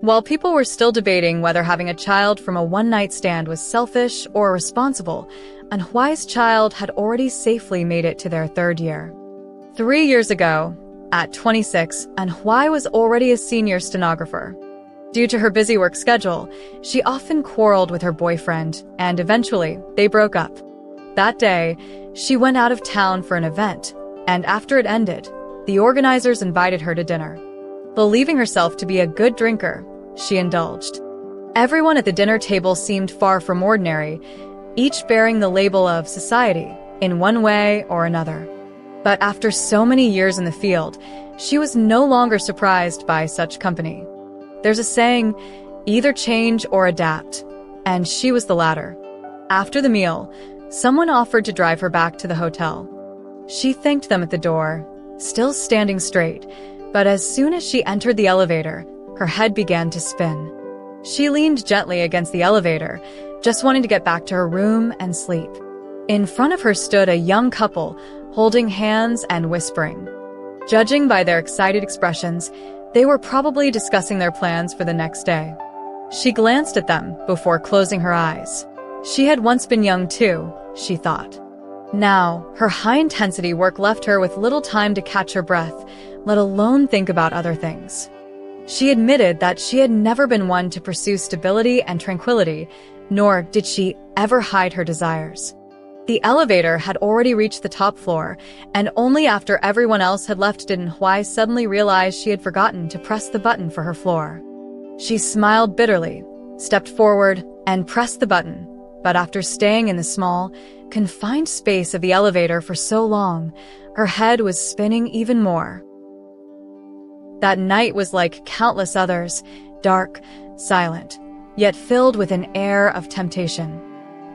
While people were still debating whether having a child from a one-night stand was selfish or responsible, Anhuai's child had already safely made it to their third year. 3 years ago, at 26, Anhuai was already a senior stenographer. Due to her busy work schedule, she often quarreled with her boyfriend, and eventually, they broke up. That day, she went out of town for an event, and after it ended, the organizers invited her to dinner. Believing herself to be a good drinker, she indulged. Everyone at the dinner table seemed far from ordinary, each bearing the label of society, in one way or another. But after so many years in the field, she was no longer surprised by such company. There's a saying, either change or adapt, and she was the latter. After the meal, someone offered to drive her back to the hotel. She thanked them at the door, still standing straight, but as soon as she entered the elevator, her head began to spin. She leaned gently against the elevator, just wanting to get back to her room and sleep. In front of her stood a young couple, holding hands and whispering. Judging by their excited expressions, they were probably discussing their plans for the next day. She glanced at them before closing her eyes. She had once been young too, she thought. Now, her high-intensity work left her with little time to catch her breath, let alone think about other things. She admitted that she had never been one to pursue stability and tranquility, nor did she ever hide her desires. The elevator had already reached the top floor, and only after everyone else had left did Anhuai suddenly realize she had forgotten to press the button for her floor. She smiled bitterly, stepped forward, and pressed the button, but after staying in the small, confined space of the elevator for so long, her head was spinning even more. That night was like countless others, dark, silent, yet filled with an air of temptation.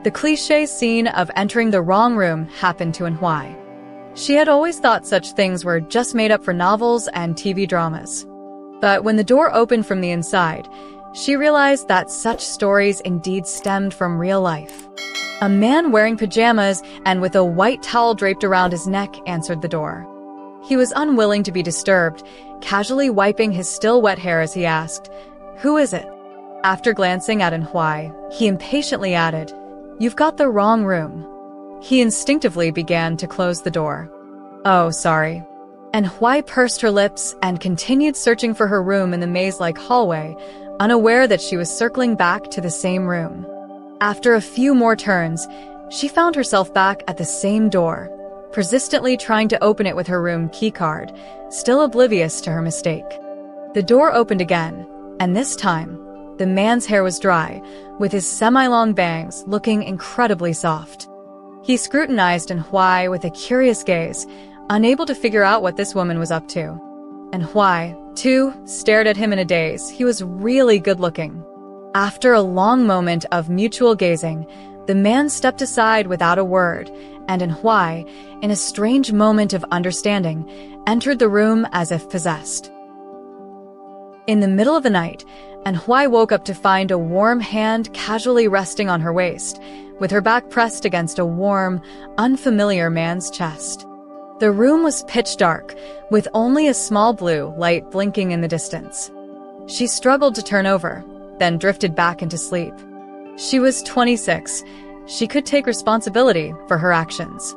The cliché scene of entering the wrong room happened to Anhuai. She had always thought such things were just made up for novels and TV dramas. But when the door opened from the inside, she realized that such stories indeed stemmed from real life. A man wearing pajamas and with a white towel draped around his neck answered the door. He was unwilling to be disturbed, casually wiping his still wet hair as he asked, "Who is it?" After glancing at Anhuai, he impatiently added, "You've got the wrong room." He instinctively began to close the door. "Oh, sorry." Anhuai pursed her lips and continued searching for her room in the maze-like hallway, unaware that she was circling back to the same room. After a few more turns, she found herself back at the same door, persistently trying to open it with her room keycard, still oblivious to her mistake. The door opened again, and this time, the man's hair was dry, with his semi-long bangs looking incredibly soft. He scrutinized Anhuai with a curious gaze, unable to figure out what this woman was up to. Anhuai, too, stared at him in a daze. He was really good-looking. After a long moment of mutual gazing, the man stepped aside without a word, and Anhuai, in a strange moment of understanding, entered the room as if possessed. In the middle of the night, Anhuai woke up to find a warm hand casually resting on her waist, with her back pressed against a warm, unfamiliar man's chest. The room was pitch dark, with only a small blue light blinking in the distance. She struggled to turn over, then drifted back into sleep. She was 26. She could take responsibility for her actions.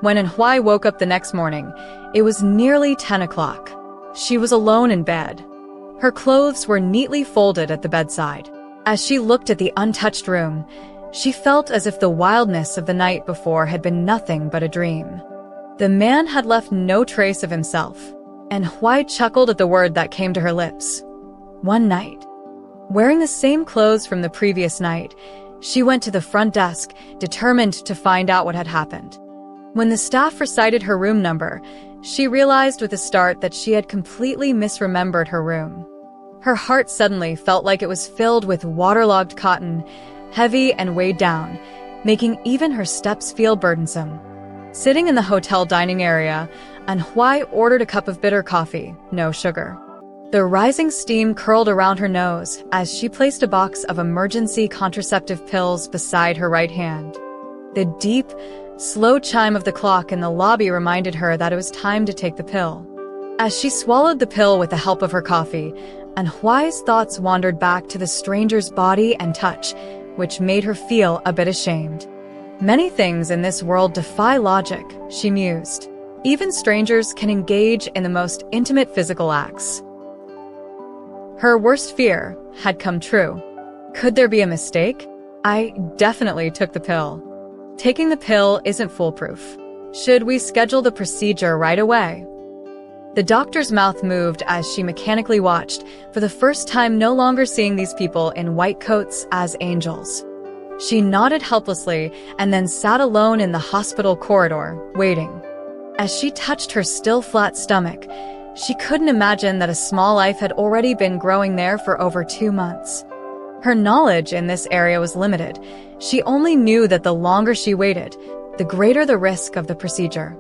When Anhuai woke up the next morning, it was nearly 10 o'clock. She was alone in bed. Her clothes were neatly folded at the bedside. As she looked at the untouched room, she felt as if the wildness of the night before had been nothing but a dream. The man had left no trace of himself, and Anhuai chuckled at the word that came to her lips. One night. Wearing the same clothes from the previous night, she went to the front desk, determined to find out what had happened. When the staff recited her room number, she realized with a start that she had completely misremembered her room. Her heart suddenly felt like it was filled with waterlogged cotton, heavy and weighed down, making even her steps feel burdensome. Sitting in the hotel dining area, Anhuai ordered a cup of bitter coffee, no sugar. The rising steam curled around her nose as she placed a box of emergency contraceptive pills beside her right hand. The deep, slow chime of the clock in the lobby reminded her that it was time to take the pill. As she swallowed the pill with the help of her coffee, and Huai's thoughts wandered back to the stranger's body and touch, which made her feel a bit ashamed. Many things in this world defy logic, she mused. Even strangers can engage in the most intimate physical acts. Her worst fear had come true. Could there be a mistake? I definitely took the pill. Taking the pill isn't foolproof. Should we schedule the procedure right away? The doctor's mouth moved as she mechanically watched, for the first time no longer seeing these people in white coats as angels. She nodded helplessly and then sat alone in the hospital corridor, waiting. As she touched her still flat stomach, she couldn't imagine that a small life had already been growing there for over 2 months. Her knowledge in this area was limited. She only knew that the longer she waited, the greater the risk of the procedure.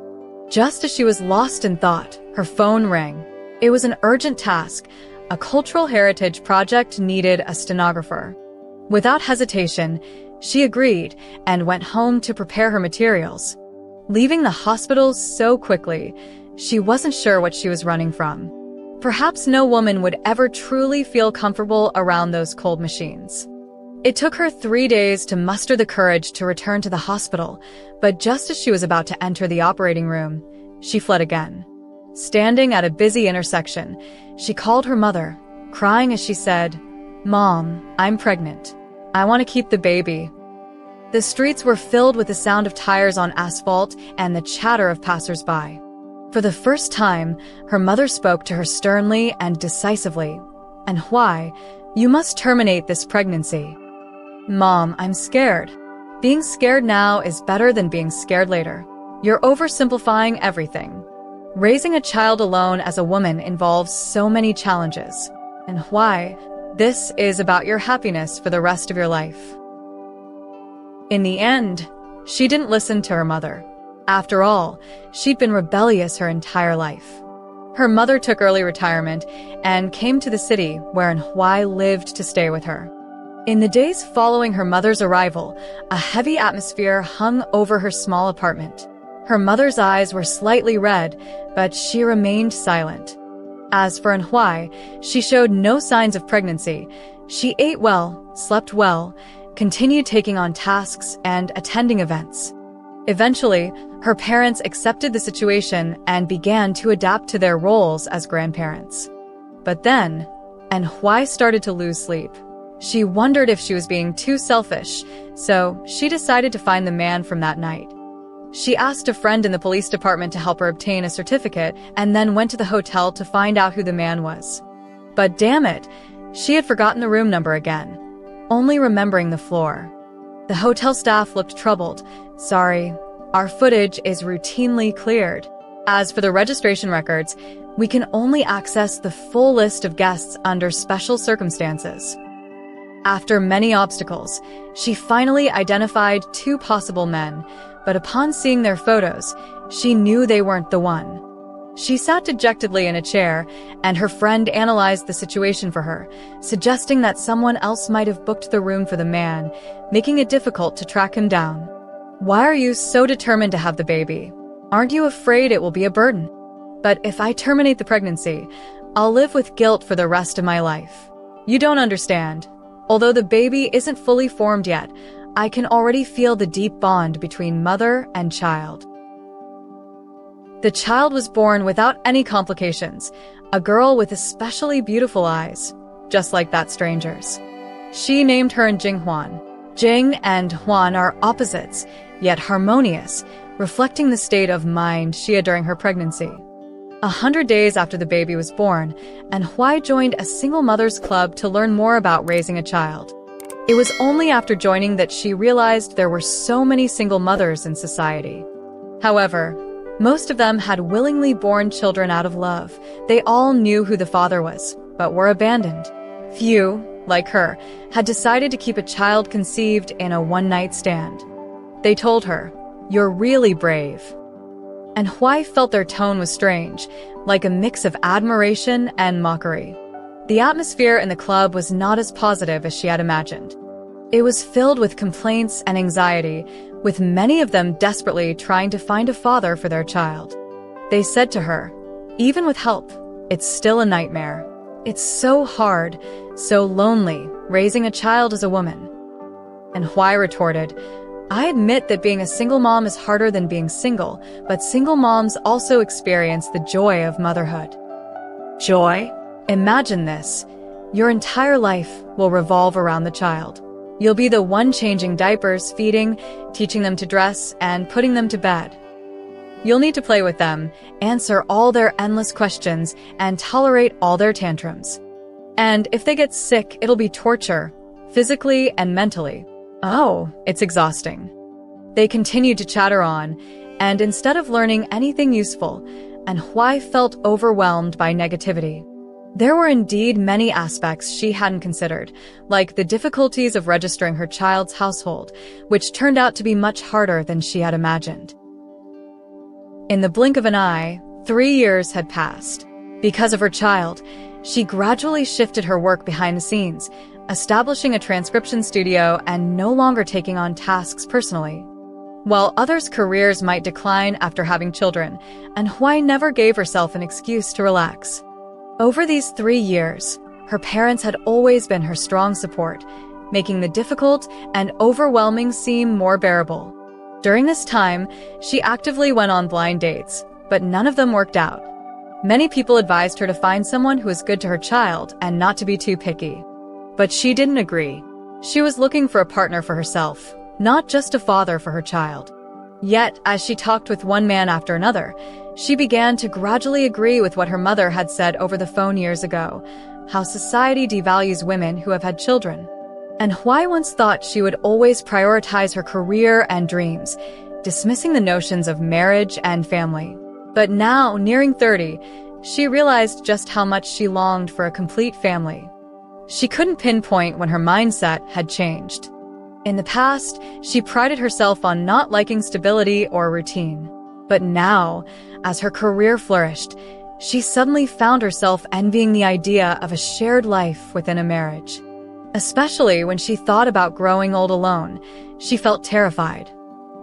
Just as she was lost in thought, her phone rang. It was an urgent task. A cultural heritage project needed a stenographer. Without hesitation, she agreed and went home to prepare her materials. Leaving the hospital so quickly, she wasn't sure what she was running from. Perhaps no woman would ever truly feel comfortable around those cold machines. It took her 3 days to muster the courage to return to the hospital, but just as she was about to enter the operating room, she fled again. Standing at a busy intersection, she called her mother, crying as she said, "Mom, I'm pregnant. I want to keep the baby." The streets were filled with the sound of tires on asphalt and the chatter of passers-by. For the first time, her mother spoke to her sternly and decisively. "And why? You must terminate this pregnancy." "Mom, I'm scared. Being scared now is better than being scared later. You're oversimplifying everything. Raising a child alone as a woman involves so many challenges. And why? This is about your happiness for the rest of your life." In the end, she didn't listen to her mother. After all, she'd been rebellious her entire life. Her mother took early retirement and came to the city where Huai lived to stay with her. In the days following her mother's arrival, a heavy atmosphere hung over her small apartment. Her mother's eyes were slightly red, but she remained silent. As for Huai, she showed no signs of pregnancy. She ate well, slept well, continued taking on tasks and attending events. Eventually, her parents accepted the situation and began to adapt to their roles as grandparents. But then, Huai started to lose sleep. She wondered if she was being too selfish, so she decided to find the man from that night. She asked a friend in the police department to help her obtain a certificate and then went to the hotel to find out who the man was. But damn it, she had forgotten the room number again, only remembering the floor. The hotel staff looked troubled. "Sorry, our footage is routinely cleared. As for the registration records, we can only access the full list of guests under special circumstances." After many obstacles, she finally identified 2 possible men, but upon seeing their photos, she knew they weren't the one. She sat dejectedly in a chair, and her friend analyzed the situation for her, suggesting that someone else might have booked the room for the man, making it difficult to track him down. "Why are you so determined to have the baby? Aren't you afraid it will be a burden? But if I terminate the pregnancy, I'll live with guilt for the rest of my life. You don't understand. Although the baby isn't fully formed yet, I can already feel the deep bond between mother and child." The child was born without any complications, a girl with especially beautiful eyes, just like that stranger's. She named her Yihuan. Jing and Huan are opposites, yet harmonious, reflecting the state of mind she had during her pregnancy. 100 days after the baby was born, Huai joined a single mother's club to learn more about raising a child. It was only after joining that she realized there were so many single mothers in society. However, most of them had willingly born children out of love. They all knew who the father was, but were abandoned. Few, like her, had decided to keep a child conceived in a one-night stand. They told her, "You're really brave." Huai felt their tone was strange, like a mix of admiration and mockery. The atmosphere in the club was not as positive as she had imagined. It was filled with complaints and anxiety, with many of them desperately trying to find a father for their child. They said to her, "Even with help, it's still a nightmare. It's so hard, so lonely, raising a child as a woman. And Huai retorted, I admit that being a single mom is harder than being single, but single moms also experience the joy of motherhood. Joy? Imagine this. Your entire life will revolve around the child. You'll be the one changing diapers, feeding, teaching them to dress, and putting them to bed. You'll need to play with them, answer all their endless questions, and tolerate all their tantrums. And if they get sick, it'll be torture, physically and mentally. Oh, it's exhausting. They continued to chatter on, and instead of learning anything useful, and Huai felt overwhelmed by negativity. There were indeed many aspects she hadn't considered, like the difficulties of registering her child's household, which turned out to be much harder than she had imagined. In the blink of an eye, 3 years had passed. Because of her child, she gradually shifted her work behind the scenes, establishing a transcription studio and no longer taking on tasks personally. While others' careers might decline after having children, and Huai never gave herself an excuse to relax. Over these 3 years, her parents had always been her strong support, making the difficult and overwhelming seem more bearable. During this time, she actively went on blind dates, but none of them worked out. Many people advised her to find someone who was good to her child and not to be too picky. But she didn't agree. She was looking for a partner for herself, not just a father for her child. Yet, as she talked with one man after another, she began to gradually agree with what her mother had said over the phone years ago, how society devalues women who have had children. And Huai once thought she would always prioritize her career and dreams, dismissing the notions of marriage and family. But now, nearing 30, she realized just how much she longed for a complete family. She couldn't pinpoint when her mindset had changed. In the past, she prided herself on not liking stability or routine. But now, as her career flourished, she suddenly found herself envying the idea of a shared life within a marriage. Especially when she thought about growing old alone, she felt terrified.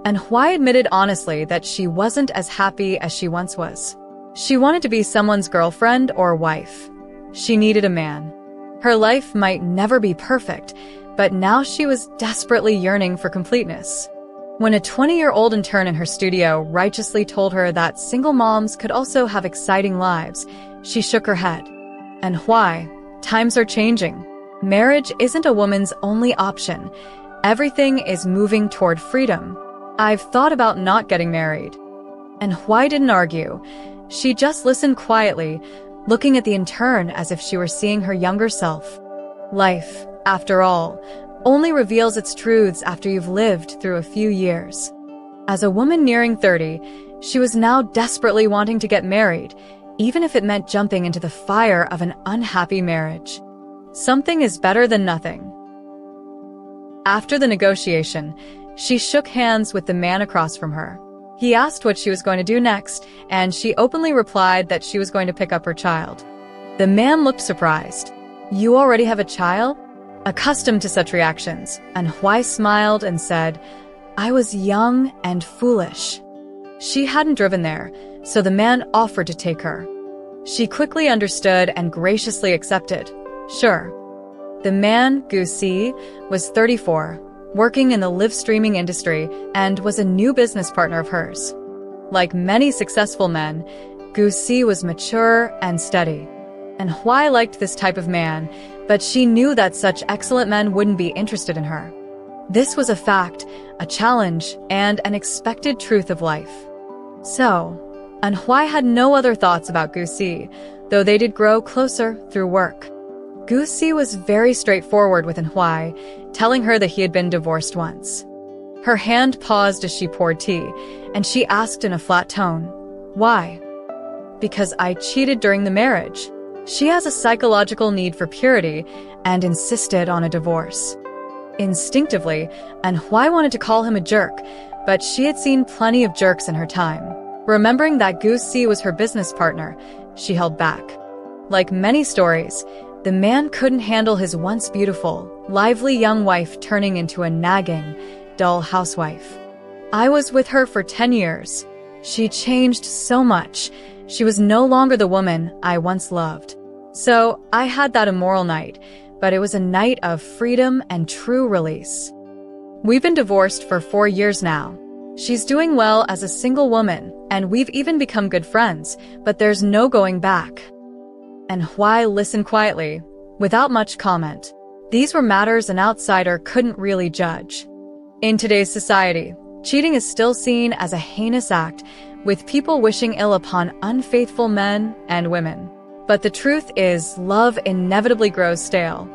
And Huai admitted honestly that she wasn't as happy as she once was. She wanted to be someone's girlfriend or wife. She needed a man. Her life might never be perfect, but now she was desperately yearning for completeness. When a 20-year-old intern in her studio righteously told her that single moms could also have exciting lives, she shook her head. And Huai, times are changing. Marriage isn't a woman's only option. Everything is moving toward freedom. I've thought about not getting married. And Huai didn't argue. She just listened quietly, looking at the intern as if she were seeing her younger self. Life, after all, only reveals its truths after you've lived through a few years. As a woman nearing 30, she was now desperately wanting to get married, even if it meant jumping into the fire of an unhappy marriage. Something is better than nothing. After the negotiation, she shook hands with the man across from her. He asked what she was going to do next, and she openly replied that she was going to pick up her child. The man looked surprised. You already have a child? Accustomed to such reactions, and Huai smiled and said, I was young and foolish. She hadn't driven there, so the man offered to take her. She quickly understood and graciously accepted. Sure. The man, Gu Si, was 34, working in the live streaming industry, and was a new business partner of hers. Like many successful men, Gu Si was mature and steady. And Huai liked this type of man, but she knew that such excellent men wouldn't be interested in her. This was a fact, a challenge, and an expected truth of life. And Huai had no other thoughts about Gu Si, though they did grow closer through work. Gu Si was very straightforward with Huai, telling her that he had been divorced once. Her hand paused as she poured tea, and she asked in a flat tone, Why? Because I cheated during the marriage. She has a psychological need for purity and insisted on a divorce. Instinctively, Huai wanted to call him a jerk, but she had seen plenty of jerks in her time. Remembering that Gu Si was her business partner, she held back. Like many stories, the man couldn't handle his once beautiful, lively young wife turning into a nagging, dull housewife. I was with her for 10 years. She changed so much. She was no longer the woman I once loved. So I had that immoral night, but it was a night of freedom and true release. We've been divorced for 4 years now. She's doing well as a single woman, and we've even become good friends, but there's no going back. And Huai listened quietly, without much comment. These were matters an outsider couldn't really judge. In today's society, cheating is still seen as a heinous act, with people wishing ill upon unfaithful men and women. But the truth is, love inevitably grows stale.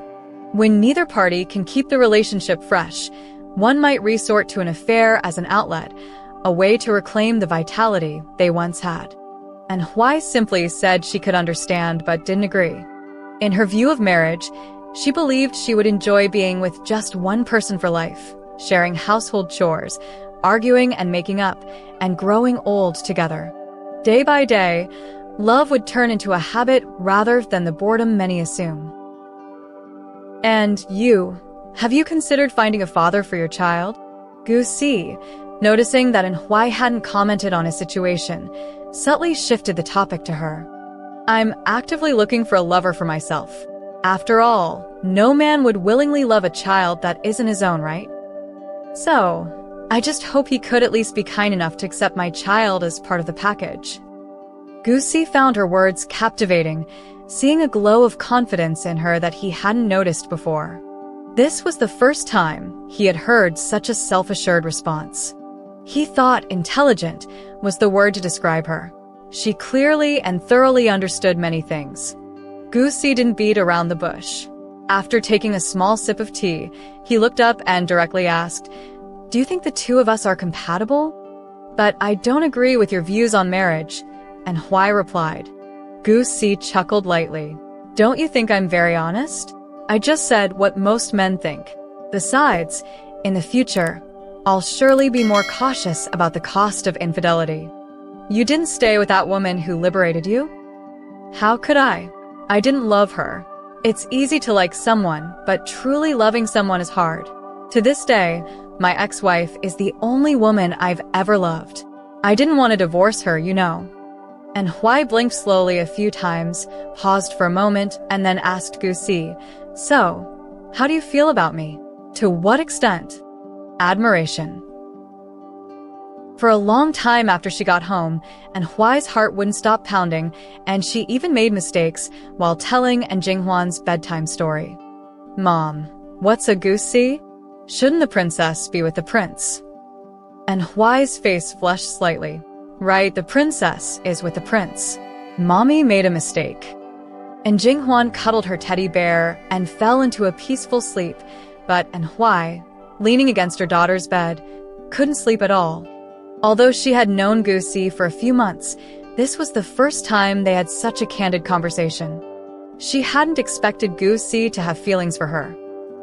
When neither party can keep the relationship fresh, one might resort to an affair as an outlet, a way to reclaim the vitality they once had. And Huai simply said she could understand but didn't agree. In her view of marriage, she believed she would enjoy being with just one person for life, sharing household chores, arguing and making up, and growing old together. Day by day, love would turn into a habit rather than the boredom many assume. And you, have you considered finding a father for your child? Gu Si, noticing that Huai hadn't commented on his situation, subtly shifted the topic to her. I'm actively looking for a lover for myself. After all, no man would willingly love a child that isn't his own, right? So, I just hope he could at least be kind enough to accept my child as part of the package. Gu Si found her words captivating, seeing a glow of confidence in her that he hadn't noticed before. This was the first time he had heard such a self-assured response. He thought intelligent was the word to describe her. She clearly and thoroughly understood many things. Gu Si didn't beat around the bush. After taking a small sip of tea, he looked up and directly asked, "Do you think the two of us are compatible? But I don't agree with your views on marriage." And Huai replied. Gu Si chuckled lightly. "Don't you think I'm very honest? I just said what most men think. Besides, in the future, I'll surely be more cautious about the cost of infidelity. You didn't stay with that woman who liberated you?" "How could I? I didn't love her. It's easy to like someone, but truly loving someone is hard. To this day, my ex-wife is the only woman I've ever loved. I didn't want to divorce her, you know." And Huai blinked slowly a few times, paused for a moment, and then asked Gu Si, "So, how do you feel about me? To what extent?" "Admiration." For a long time after she got home, and Huai's heart wouldn't stop pounding, and she even made mistakes while telling Yihuan's bedtime story. "Mom, what's a Gu Si? Shouldn't the princess be with the prince?" And Huai's face flushed slightly. "Right, the princess is with the prince. Mommy made a mistake." And Yihuan cuddled her teddy bear and fell into a peaceful sleep, but Huai, leaning against her daughter's bed, couldn't sleep at all. Although she had known Gu Si for a few months, this was the first time they had such a candid conversation. She hadn't expected Gu Si to have feelings for her.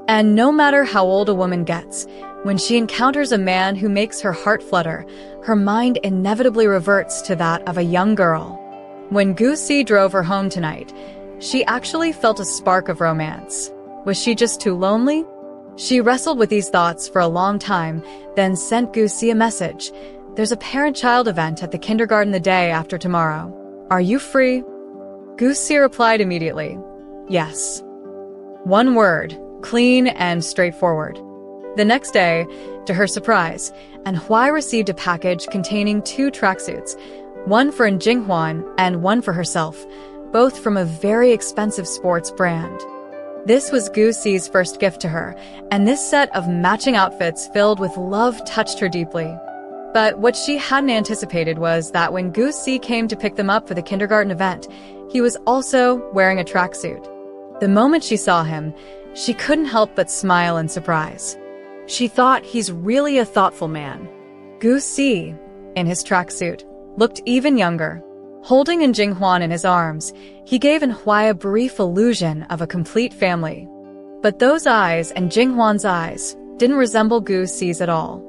And no matter how old a woman gets, when she encounters a man who makes her heart flutter, her mind inevitably reverts to that of a young girl. When Gu Si drove her home tonight, she actually felt a spark of romance. Was she just too lonely? She wrestled with these thoughts for a long time, then sent Gu Si a message. "There's a parent-child event at the kindergarten the day after tomorrow. Are you free?" Gu Si replied immediately, "Yes." One word, clean and straightforward. The next day, to her surprise, Huai received a package containing 2 tracksuits, one for Yihuan and one for herself, both from a very expensive sports brand. This was Gu Si's first gift to her, and this set of matching outfits filled with love touched her deeply. But what she hadn't anticipated was that when Gu Si came to pick them up for the kindergarten event, he was also wearing a tracksuit. The moment she saw him, she couldn't help but smile in surprise. She thought, he's really a thoughtful man. Gu Si, in his tracksuit, looked even younger. Holding Yihuan in his arms, he gave Huai a brief illusion of a complete family. But those eyes and Yihuan's eyes didn't resemble Gu Si's at all.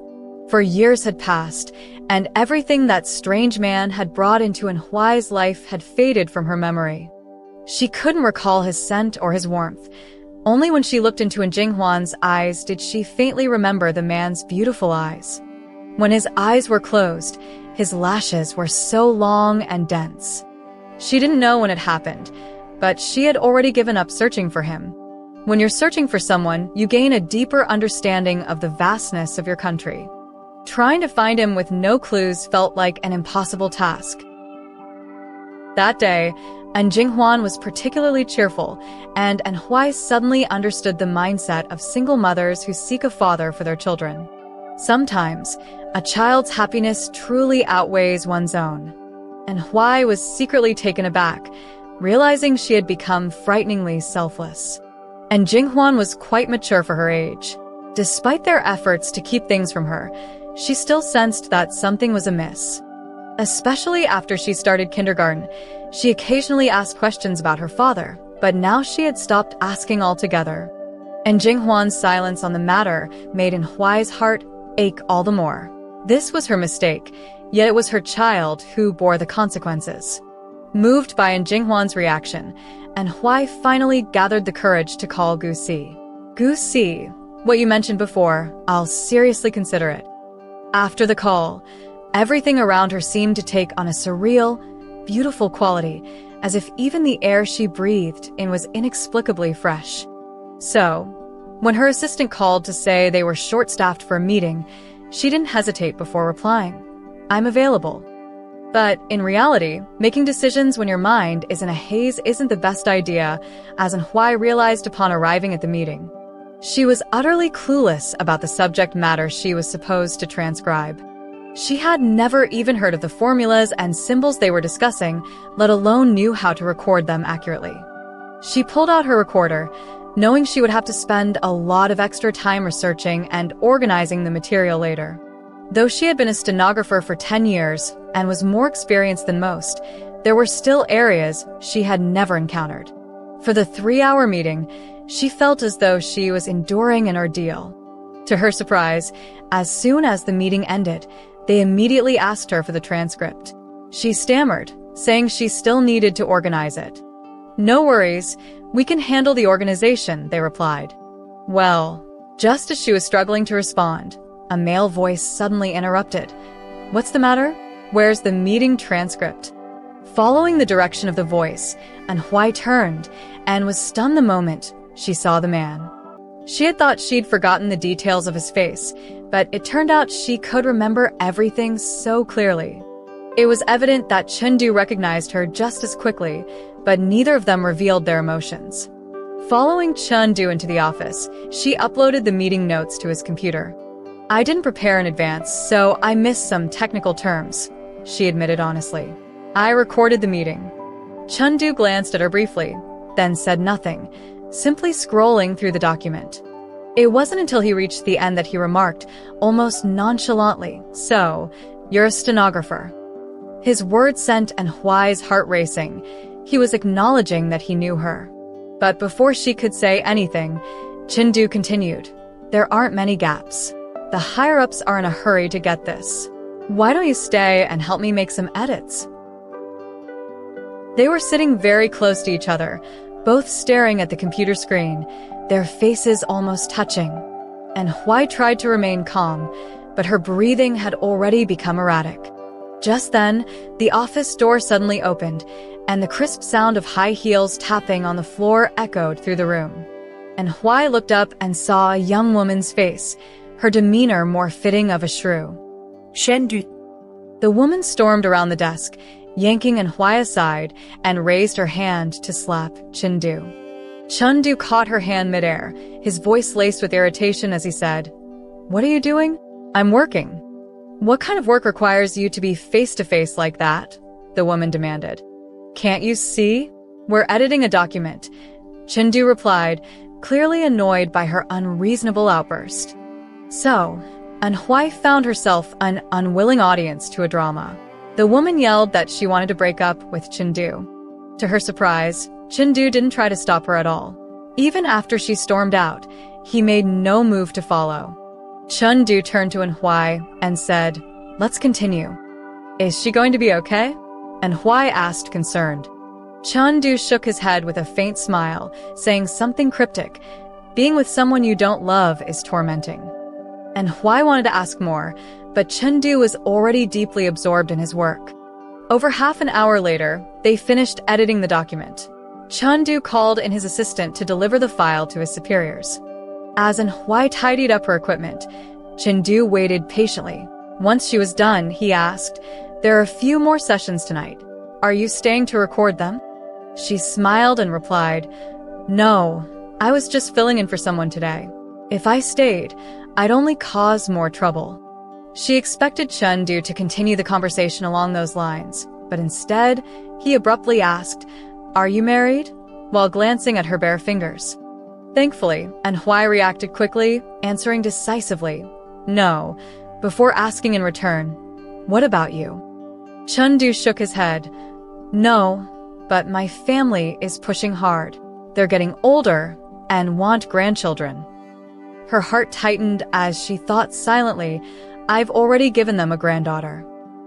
For years had passed, and everything that strange man had brought into Huai's life had faded from her memory. She couldn't recall his scent or his warmth. Only when she looked into Yihuan's eyes did she faintly remember the man's beautiful eyes. When his eyes were closed, his lashes were so long and dense. She didn't know when it happened, but she had already given up searching for him. When you're searching for someone, you gain a deeper understanding of the vastness of your country. Trying to find him with no clues felt like an impossible task. That day, Yihuan was particularly cheerful, and Anhui suddenly understood the mindset of single mothers who seek a father for their children. Sometimes, a child's happiness truly outweighs one's own. Anhui was secretly taken aback, realizing she had become frighteningly selfless. And Yihuan was quite mature for her age. Despite their efforts to keep things from her, she still sensed that something was amiss. Especially after she started kindergarten, she occasionally asked questions about her father, but now she had stopped asking altogether. And Yihuan's silence on the matter made Anhui's heart ache all the more. This was her mistake, yet it was her child who bore the consequences. Moved by Yihuan's reaction, Anhui finally gathered the courage to call Gu Si. Gu Si, what you mentioned before, I'll seriously consider it. After the call, everything around her seemed to take on a surreal, beautiful quality, as if even the air she breathed in was inexplicably fresh. So, when her assistant called to say they were short-staffed for a meeting, she didn't hesitate before replying, "I'm available." But in reality, making decisions when your mind is in a haze isn't the best idea, as Anhui realized upon arriving at the meeting. She was utterly clueless about the subject matter she was supposed to transcribe. She had never even heard of the formulas and symbols they were discussing, let alone knew how to record them accurately. She pulled out her recorder, knowing she would have to spend a lot of extra time researching and organizing the material later. Though she had been a stenographer for 10 years and was more experienced than most, there were still areas she had never encountered. For the 3-hour meeting, she felt as though she was enduring an ordeal. To her surprise, as soon as the meeting ended, they immediately asked her for the transcript. She stammered, saying she still needed to organize it. "No worries, we can handle the organization," they replied. Well, just as she was struggling to respond, a male voice suddenly interrupted. "What's the matter? Where's the meeting transcript?" Following the direction of the voice, Anhui turned and was stunned the moment she saw the man. She had thought she'd forgotten the details of his face, but it turned out she could remember everything so clearly. It was evident that Chengdu recognized her just as quickly, but neither of them revealed their emotions. Following Chengdu into the office, she uploaded the meeting notes to his computer. "I didn't prepare in advance, so I missed some technical terms," she admitted honestly. "I recorded the meeting." Chengdu glanced at her briefly, then said nothing, simply scrolling through the document. It wasn't until he reached the end that he remarked, almost nonchalantly, "So, you're a stenographer." His words sent Anhui's heart racing. He was acknowledging that he knew her. But before she could say anything, Chengdu continued, "There aren't many gaps. The higher-ups are in a hurry to get this. Why don't you stay and help me make some edits?" They were sitting very close to each other, both staring at the computer screen, their faces almost touching. Anhui tried to remain calm, but her breathing had already become erratic. Just then, the office door suddenly opened, and the crisp sound of high heels tapping on the floor echoed through the room. Anhui looked up and saw a young woman's face, her demeanor more fitting of a shrew. "Chengdu." The woman stormed around the desk, yanking Anhui aside, and raised her hand to slap Chengdu. Chengdu caught her hand midair, his voice laced with irritation as he said, "What are you doing?" "I'm working." "What kind of work requires you to be face-to-face like that?" the woman demanded. "Can't you see? We're editing a document," Chengdu replied, clearly annoyed by her unreasonable outburst. So, Anhui found herself an unwilling audience to a drama. The woman yelled that she wanted to break up with Chengdu. To her surprise, Chengdu didn't try to stop her at all. Even after she stormed out, he made no move to follow. Chengdu turned to Anhui and said, "Let's continue." "Is she going to be okay?" Anhui asked, concerned. Chengdu shook his head with a faint smile, saying something cryptic. "Being with someone you don't love is tormenting." Anhui wanted to ask more, but Chengdu was already deeply absorbed in his work. Over half an hour later, they finished editing the document. Chun-du called in his assistant to deliver the file to his superiors. As Hwai tidied up her equipment, Chun-du waited patiently. Once she was done, he asked, "There are a few more sessions tonight. Are you staying to record them?" She smiled and replied, "No, I was just filling in for someone today. If I stayed, I'd only cause more trouble." She expected Chun-du to continue the conversation along those lines, but instead, he abruptly asked, "Are you married?" while glancing at her bare fingers. Thankfully, Hwai reacted quickly, answering decisively, "No," before asking in return, "What about you?" Chun-du shook his head. "No, but my family is pushing hard. They're getting older and want grandchildren." Her heart tightened as she thought silently, "I've already given them a granddaughter."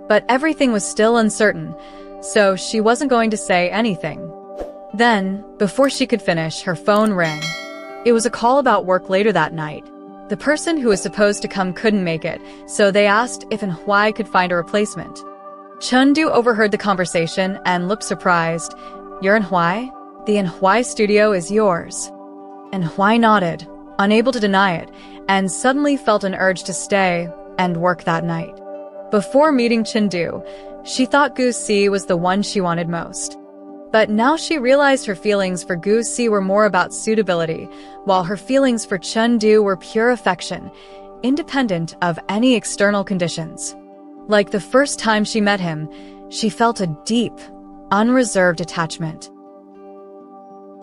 But everything was still uncertain, so she wasn't going to say anything. Then, before she could finish, her phone rang. It was a call about work later that night. The person who was supposed to come couldn't make it, so they asked if Hwai could find a replacement. Chun-du overheard the conversation and looked surprised. "You're Hwai? The Hwai studio is yours." Hwai nodded, unable to deny it, and suddenly felt an urge to stay and work that night. Before meeting Chun-du, she thought Gu-si was the one she wanted most. But now she realized her feelings for Gu-si were more about suitability, while her feelings for Chun-du were pure affection, independent of any external conditions. Like the first time she met him, she felt a deep, unreserved attachment.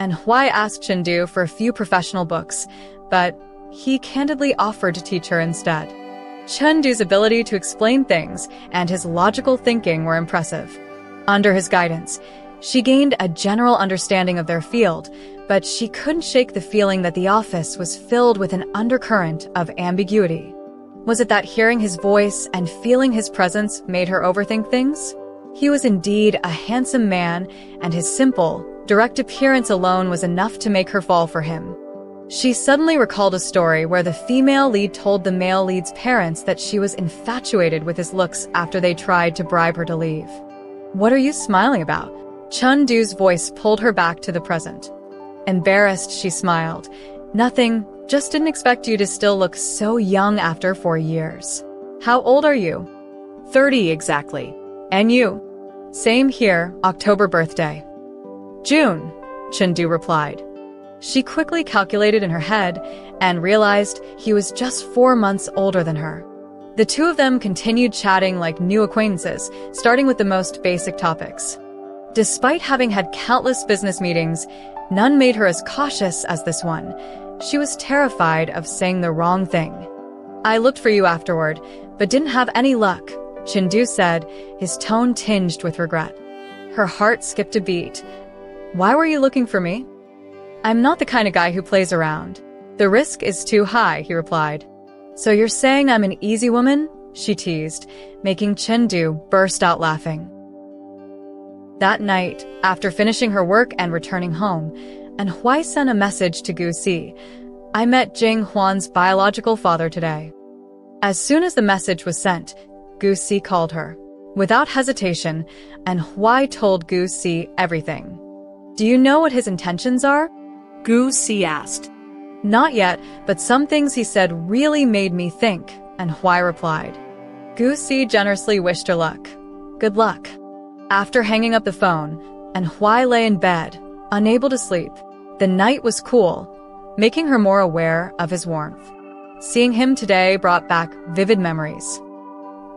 Hwai asked Chun-du for a few professional books, but he candidly offered to teach her instead. Chun-du's ability to explain things and his logical thinking were impressive. Under his guidance, she gained a general understanding of their field, but she couldn't shake the feeling that the office was filled with an undercurrent of ambiguity. Was it that hearing his voice and feeling his presence made her overthink things? He was indeed a handsome man, and his simple, direct appearance alone was enough to make her fall for him. She suddenly recalled a story where the female lead told the male lead's parents that she was infatuated with his looks after they tried to bribe her to leave. "What are you smiling about?" Chun-du's voice pulled her back to the present. Embarrassed, she smiled. "Nothing, just didn't expect you to still look so young after 4 years. How old are you?" 30 exactly. "And you?" "Same here, October birthday." "June," Chun-du replied. She quickly calculated in her head and realized he was just 4 months older than her. The two of them continued chatting like new acquaintances, starting with the most basic topics. Despite having had countless business meetings, none made her as cautious as this one. She was terrified of saying the wrong thing. "I looked for you afterward, but didn't have any luck," Chun-du said, his tone tinged with regret. Her heart skipped a beat. "Why were you looking for me?" "I'm not the kind of guy who plays around. The risk is too high," he replied. "So you're saying I'm an easy woman?" she teased, making Chun-du burst out laughing. That night, after finishing her work and returning home, Hwai sent a message to Gu-si. "I met Yihuan's biological father today." As soon as the message was sent, Gu-si called her. Without hesitation, Hwai told Gu-si everything. "Do you know what his intentions are?" Gu-si asked. "Not yet, but some things he said really made me think," Hwai replied. Gu-si generously wished her luck. "Good luck." After hanging up the phone, Hwai lay in bed, unable to sleep. The night was cool, making her more aware of his warmth. Seeing him today brought back vivid memories.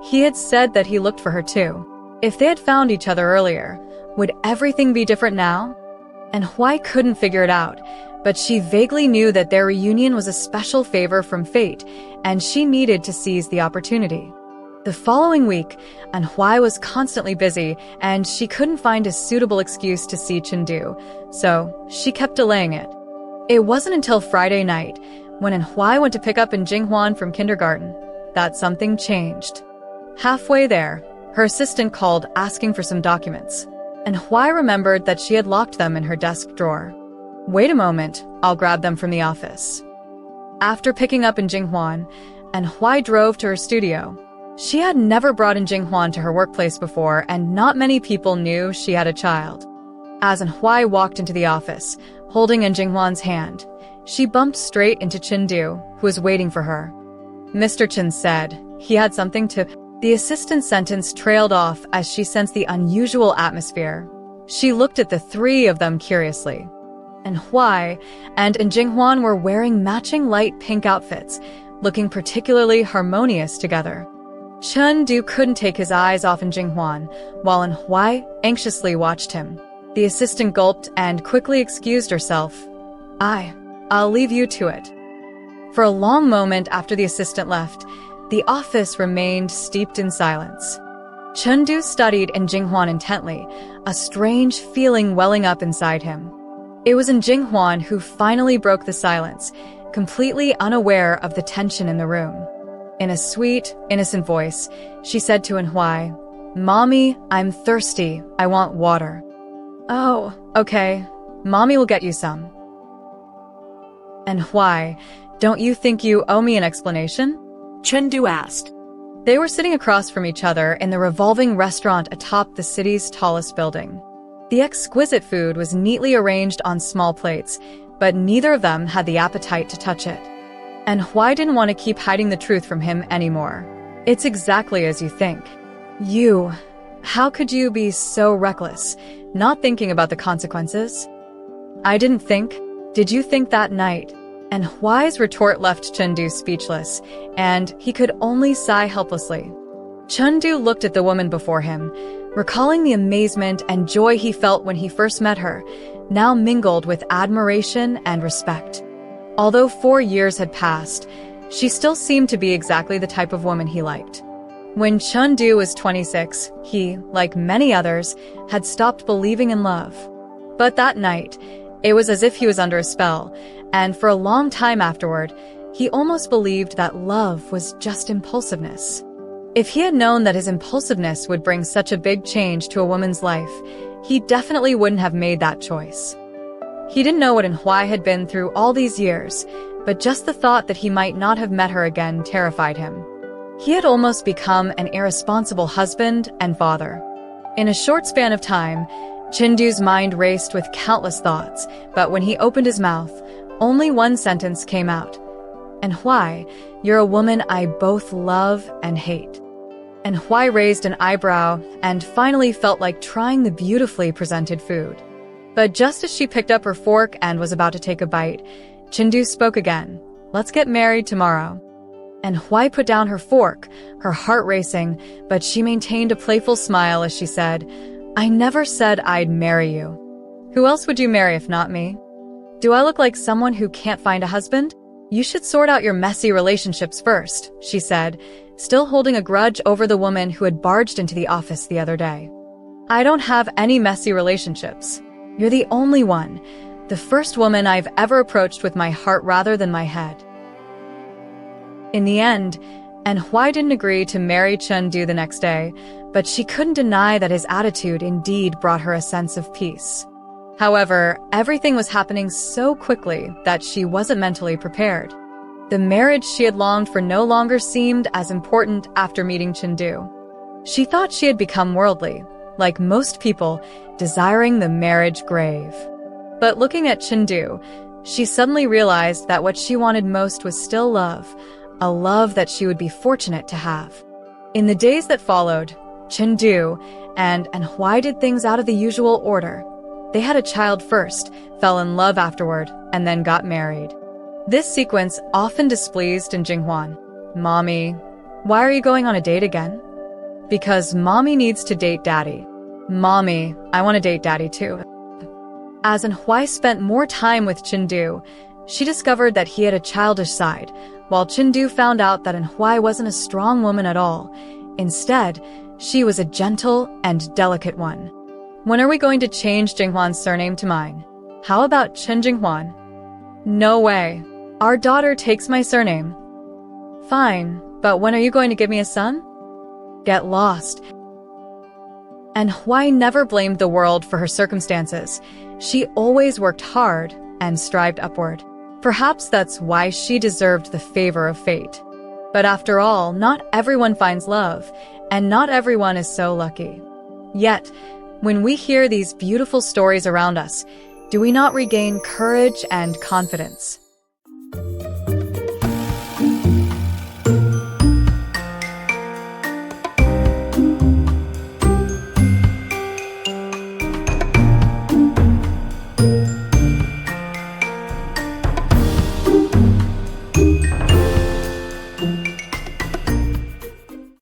He had said that he looked for her too. If they had found each other earlier, would everything be different now? Hwai couldn't figure it out, but she vaguely knew that their reunion was a special favor from fate, and she needed to seize the opportunity. The following week, Hwai was constantly busy, and she couldn't find a suitable excuse to see Chun-du, so she kept delaying it. It wasn't until Friday night, when Hwai went to pick up Yihuan from kindergarten, that something changed. Halfway there, her assistant called asking for some documents, Hwai remembered that she had locked them in her desk drawer. "Wait a moment, I'll grab them from the office." After picking up Yihuan, Hwai drove to her studio. She had never brought Yihuan to her workplace before, and not many people knew she had a child. As Anhui walked into the office, holding in Yihuan's hand, she bumped straight into Chendu, who was waiting for her. Mr. Chen said he had something to... The assistant's sentence trailed off as she sensed the unusual atmosphere. She looked at the three of them curiously. Anhui and Yihuan were wearing matching light pink outfits, looking particularly harmonious together. Chendu couldn't take his eyes off Yihuan, while Anhui anxiously watched him. The assistant gulped and quickly excused herself. I'll leave you to it. For a long moment after the assistant left, the office remained steeped in silence. Chendu studied Yihuan intently, a strange feeling welling up inside him. It was Yihuan who finally broke the silence, completely unaware of the tension in the room. In a sweet, innocent voice, she said to Anhui, "Mommy, I'm thirsty. I want water." "Oh, okay. Mommy will get you some." "Anhui, don't you think you owe me an explanation?" Chendu asked. They were sitting across from each other in the revolving restaurant atop the city's tallest building. The exquisite food was neatly arranged on small plates, but neither of them had the appetite to touch it. Anhui didn't want to keep hiding the truth from him anymore. "It's exactly as you think. How could you be so reckless, not thinking about the consequences?" "I didn't think. Did you think that night?" Anhui's retort left Chendu speechless, and he could only sigh helplessly. Chendu looked at the woman before him, recalling the amazement and joy he felt when he first met her, now mingled with admiration and respect. Although 4 years had passed, she still seemed to be exactly the type of woman he liked. When Chendu was 26, he, like many others, had stopped believing in love. But that night, it was as if he was under a spell, and for a long time afterward, he almost believed that love was just impulsiveness. If he had known that his impulsiveness would bring such a big change to a woman's life, he definitely wouldn't have made that choice. He didn't know what Anhui had been through all these years, but just the thought that he might not have met her again terrified him. He had almost become an irresponsible husband and father. In a short span of time, Chendu's mind raced with countless thoughts, but when he opened his mouth, only one sentence came out. "Anhui, you're a woman I both love and hate." Anhui raised an eyebrow and finally felt like trying the beautifully presented food. But just as she picked up her fork and was about to take a bite, Chendu spoke again. "Let's get married tomorrow." Anhui put down her fork, her heart racing, but she maintained a playful smile as she said, "I never said I'd marry you. Who else would you marry if not me? Do I look like someone who can't find a husband? You should sort out your messy relationships first," she said, still holding a grudge over the woman who had barged into the office the other day. "I don't have any messy relationships. You're the only one, the first woman I've ever approached with my heart rather than my head." In the end, Anhui didn't agree to marry Chendu the next day, but she couldn't deny that his attitude indeed brought her a sense of peace. However, everything was happening so quickly that she wasn't mentally prepared. The marriage she had longed for no longer seemed as important after meeting Chendu. She thought she had become worldly, like most people, desiring the marriage grave. But looking at Chendu, she suddenly realized that what she wanted most was still love, a love that she would be fortunate to have. In the days that followed, Chendu and Anhui did things out of the usual order. They had a child first, fell in love afterward, and then got married. This sequence often displeased Yihuan. "Mommy, why are you going on a date again?" "Because Mommy needs to date Daddy." "Mommy, I want to date Daddy too." As Anhui spent more time with Chendu, she discovered that he had a childish side, while Chendu found out that Anhui wasn't a strong woman at all. Instead, she was a gentle and delicate one. "When are we going to change Yihuan's surname to mine? How about Chen Yihuan?" "No way. Our daughter takes my surname." "Fine, but when are you going to give me a son?" "Get lost." Anhui never blamed the world for her circumstances. She always worked hard and strived upward. Perhaps that's why she deserved the favor of fate. But after all, not everyone finds love, and not everyone is so lucky. Yet, When we hear these beautiful stories around us, do we not regain courage and confidence?